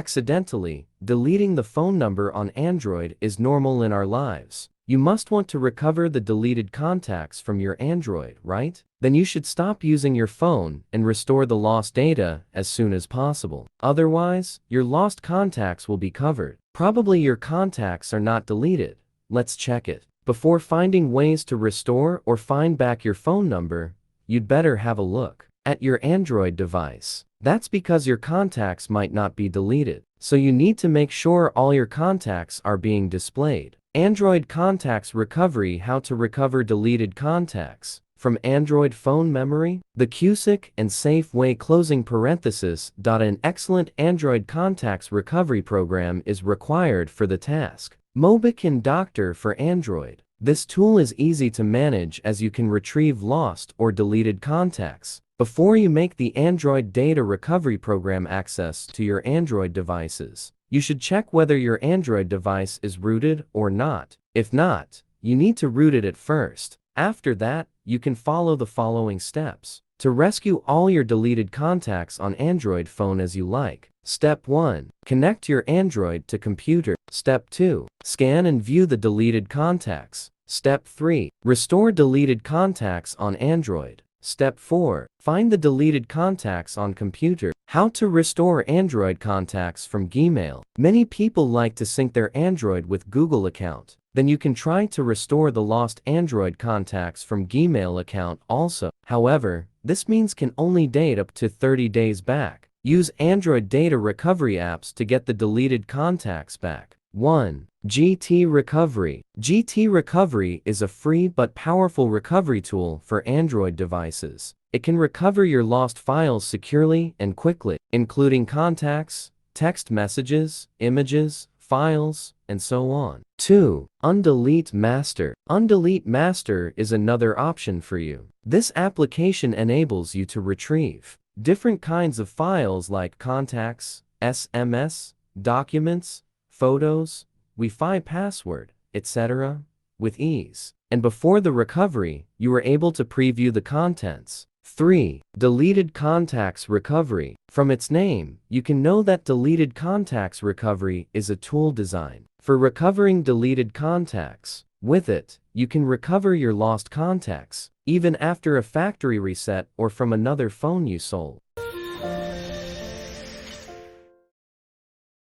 accidentally, deleting the phone number on Android is normal in our lives. You must want to recover the deleted contacts from your Android, right? Then you should stop using your phone and restore the lost data as soon as possible. Otherwise, your lost contacts will be covered. Probably your contacts are not deleted. Let's check it. Before finding ways to restore or find back your phone number, you'd better have a look at your Android device. That's because your contacts might not be deleted, so you need to make sure all your contacts are being displayed. Android Contacts Recovery: How to recover deleted contacts from Android phone memory. The QSIC and Safe Way closing parenthesis. An excellent Android contacts recovery program is required for the task. Mobikin Doctor for Android. This tool is easy to manage as you can retrieve lost or deleted contacts. Before you make the Android Data Recovery Program access to your Android devices, you should check whether your Android device is rooted or not. If not, you need to root it at first. After that, you can follow the following steps to rescue all your deleted contacts on Android phone as you like. Step 1. Connect your Android to computer. Step 2. Scan and view the deleted contacts. Step 3. Restore deleted contacts on Android. Step 4. Find the deleted contacts on computer. How to restore Android contacts from Gmail. Many people like to sync their Android with Google account. Then you can try to restore the lost Android contacts from Gmail account also. However, this means can only date up to 30 days back. Use Android data recovery apps to get the deleted contacts back. 1. GT Recovery. GT Recovery is a free but powerful recovery tool for Android devices. It can recover your lost files securely and quickly, including contacts, text messages, images, files, and so on. 2. Undelete Master. Undelete Master is another option for you. This application enables you to retrieve different kinds of files like contacts, SMS, documents, photos, Wi-Fi password, etc. with ease. And before the recovery, you are able to preview the contents. 3. Deleted Contacts Recovery. From its name, you can know that Deleted Contacts Recovery is a tool designed for recovering deleted contacts. With it, you can recover your lost contacts, even after a factory reset or from another phone you sold.